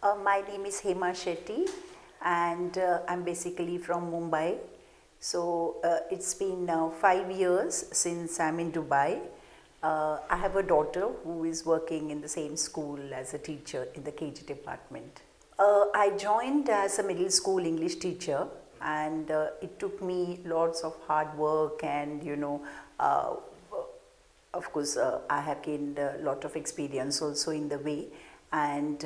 My name is Hema Shetty, and I'm basically from Mumbai. So it's been now 5 years since I'm in Dubai. I have a daughter who is working in the same school as a teacher in the KG department. I joined as a middle school English teacher, and it took me lots of hard work and of course, I have gained a lot of experience also in the way, and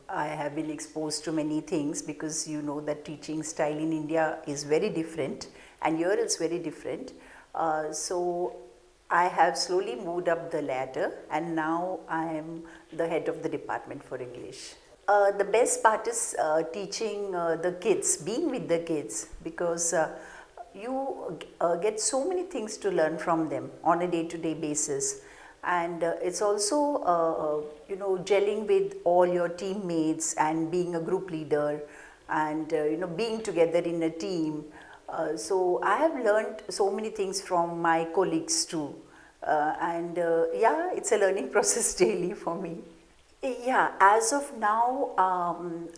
I have been exposed to many things, because you know that teaching style in India is very different and here it's very different. So I have slowly moved up the ladder, and now I am the head of the department for English. The best part is teaching the kids, being with the kids, because you get so many things to learn from them on a day-to-day basis, and it's also gelling with all your teammates and being a group leader, and being together in a team. So I have learned so many things from my colleagues too, and yeah, it's a learning process daily for me. Yeah, as of now,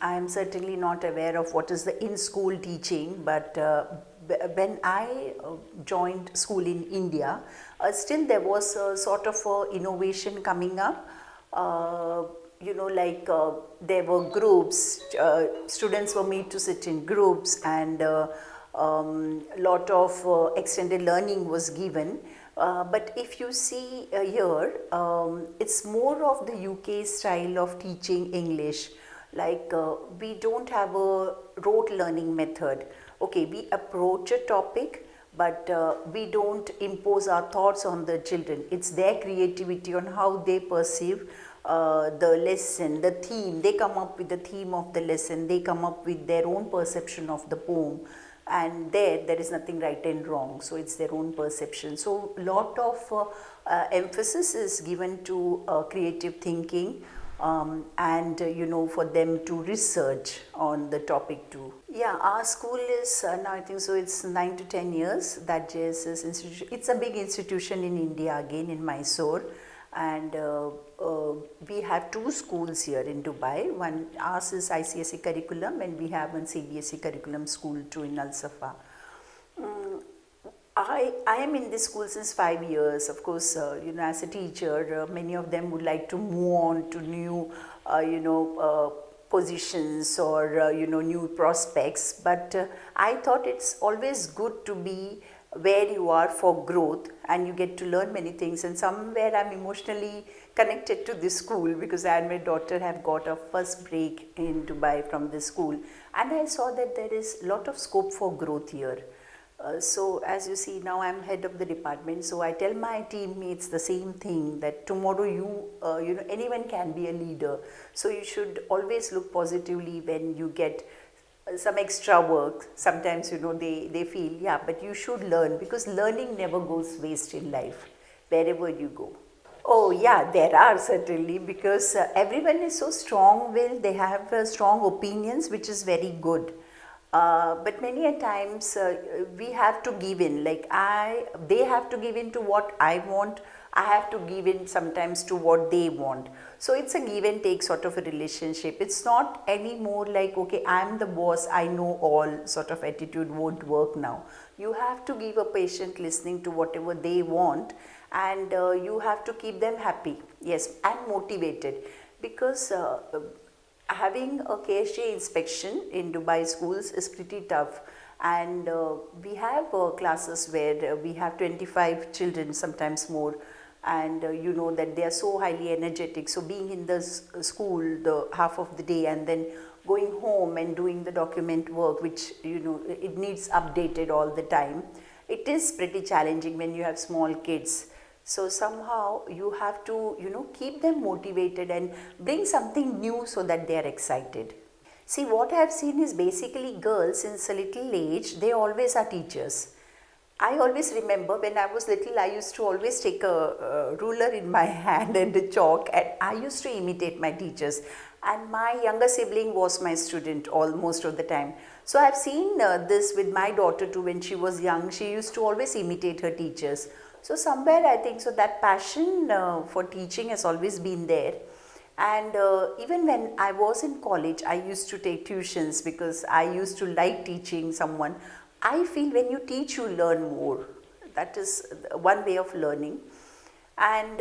I am certainly not aware of what is the in-school teaching, but when I joined school in India, still there was a sort of innovation coming up. There were groups, students were made to sit in groups, and lot of extended learning was given. But if you see here, it's more of the UK style of teaching English. Like we don't have a rote learning method. Okay, we approach a topic, but we don't impose our thoughts on the children. It's their creativity on how they perceive the lesson, the theme. They come up with the theme of the lesson. They come up with their own perception of the poem. And there is nothing right and wrong, so it's their own perception. So lot of emphasis is given to creative thinking, and for them to research on the topic too. Yeah, our school is now, I think so, it's 9 to 10 years, that JSS institution. It's a big institution in India, again in Mysore, and we have two schools here in Dubai. One, ours is ICSE curriculum, and we have one CBSE curriculum school too in Al Safa. I am in this school since 5 years. Of course, as a teacher, many of them would like to move on to new, positions or new prospects. But I thought it's always good to be where you are for growth, and you get to learn many things. And somewhere I'm emotionally connected to this school, because I and my daughter have got a first break in Dubai from this school, and I saw that there is a lot of scope for growth here. So as you see, now I'm head of the department, so I tell my teammates the same thing, that tomorrow anyone can be a leader. So you should always look positively when you get some extra work. Sometimes they feel, yeah, but you should learn, because learning never goes waste in life wherever you go. Oh yeah, there are certainly, because everyone is so strong-willed. They have strong opinions, which is very good. But many a times we have to give in. They have to give in to what I want. I have to give in sometimes to what they want. So it's a give and take sort of a relationship. It's not anymore like, okay, I'm the boss, I know all sort of attitude won't work now. You have to give a patient listening to whatever they want, and you have to keep them happy, yes, and motivated, because having a KSJ inspection in Dubai schools is pretty tough, and we have classes where we have 25 children, sometimes more, and that they are so highly energetic. So being in the school the half of the day, and then going home and doing the document work, which it needs updated all the time, it is pretty challenging when you have small kids. So somehow you have to keep them motivated and bring something new so that they are excited. See, what I have seen is basically girls since a little age, they always are teachers. I always remember when I was little, I used to always take a ruler in my hand and a chalk, and I used to imitate my teachers. And my younger sibling was my student most of the time. So I've seen this with my daughter too. When she was young, she used to always imitate her teachers. So somewhere I think so that passion for teaching has always been there. And even when I was in college, I used to take tuitions because I used to like teaching someone. I feel when you teach, you learn more. That is one way of learning. And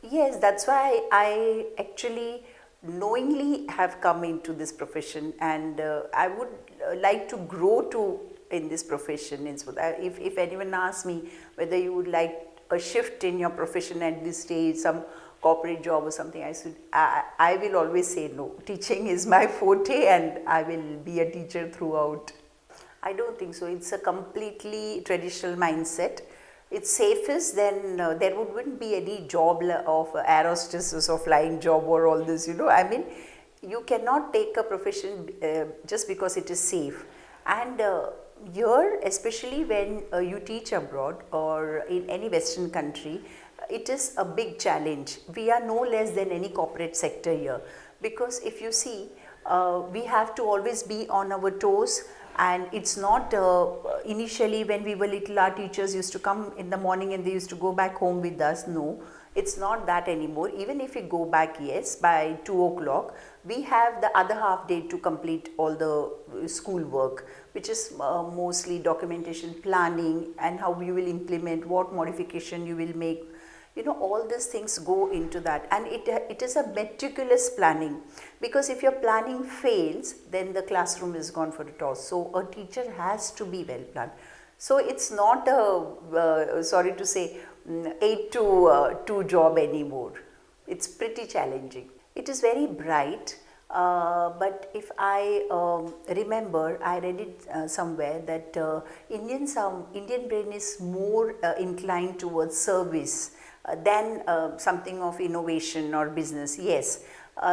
yes, that's why I actually knowingly have come into this profession, and I would like to grow to in this profession. If anyone asks me whether you would like a shift in your profession at this stage, some corporate job or something, I will always say no. Teaching is my forte and I will be a teacher throughout. I don't think so. It's a completely traditional mindset. It's safest, then there wouldn't be any job of air hostesses or flying job or all this, I mean, you cannot take a profession just because it is safe. And here, especially when you teach abroad or in any Western country, it is a big challenge. We are no less than any corporate sector here, because if you see, we have to always be on our toes. And it's not initially when we were little, our teachers used to come in the morning and they used to go back home with us. No, it's not that anymore. Even if we go back, yes, by 2 o'clock, we have the other half day to complete all the school work, which is mostly documentation, planning, and how you will implement, what modification you will make. All these things go into that, and it is a meticulous planning, because if your planning fails, then the classroom is gone for a toss. So a teacher has to be well planned. So it's not a, sorry to say, 8 to 2 job anymore. It's pretty challenging. It is very bright, but if I remember, I read it somewhere that Indian brain is more inclined towards service than something of innovation or business. Yes,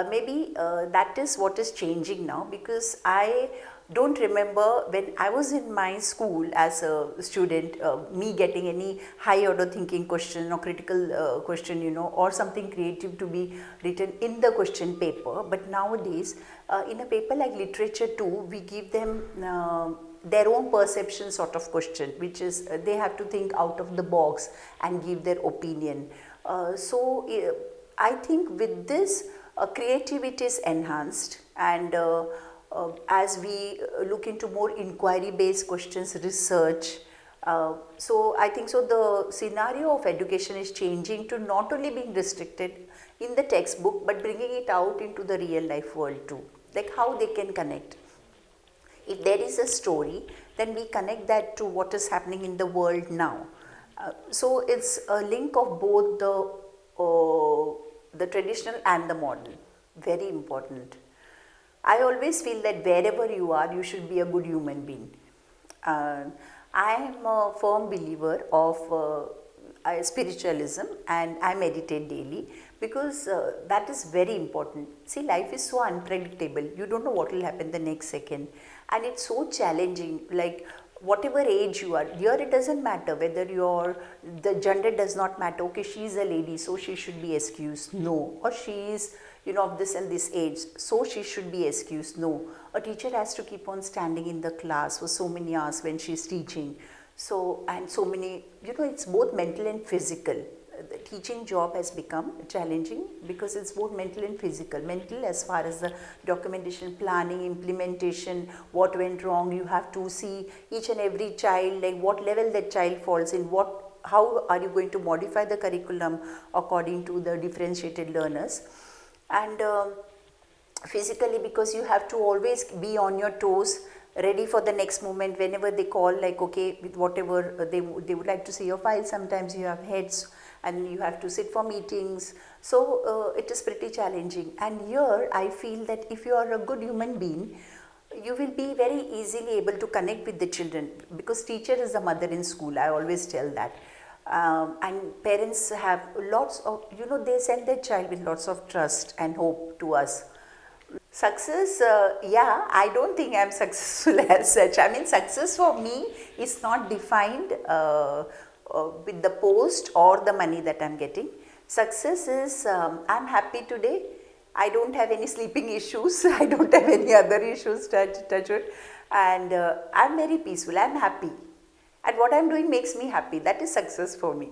maybe that is what is changing now, because I don't remember when I was in my school as a student, me getting any high order thinking question or critical question, or something creative to be written in the question paper. But nowadays, in a paper like literature too, we give them their own perception sort of question, which is they have to think out of the box and give their opinion. So I think with this, creativity is enhanced, and as we look into more inquiry based questions, research, so I think so the scenario of education is changing to not only being restricted in the textbook, but bringing it out into the real life world too, like how they can connect. If there is a story, then we connect that to what is happening in the world now. So it's a link of both the traditional and the modern. Very important. I always feel that wherever you are, you should be a good human being. I am a firm believer of spiritualism, and I meditate daily, because that is very important. See, life is so unpredictable. You don't know what will happen the next second, and it's so challenging. Like whatever age you are, here it doesn't matter whether the gender does not matter. Okay, she is a lady, so she should be excused. No. Or she is of this and this age, so she should be excused. No. A teacher has to keep on standing in the class for so many hours when she is teaching. So, and so many, it's both mental and physical. The teaching job has become challenging because it's both mental and physical. Mental as far as the documentation, planning, implementation, what went wrong. You have to see each and every child, like what level that child falls in, how are you going to modify the curriculum according to the differentiated learners. And physically, because you have to always be on your toes, ready for the next moment whenever they call, like okay, with whatever they would like to see your file. Sometimes you have heads and you have to sit for meetings, so it is pretty challenging. And here I feel that if you are a good human being, you will be very easily able to connect with the children, because teacher is the mother in school. I always tell that. And parents have lots of, they send their child with lots of trust and hope to us. Success, yeah, I don't think I'm successful as such. I mean, success for me is not defined with the post or the money that I'm getting. Success is, I'm happy today. I don't have any sleeping issues. I don't have any other issues, touch it. And I'm very peaceful. I'm happy. And what I'm doing makes me happy. That is success for me.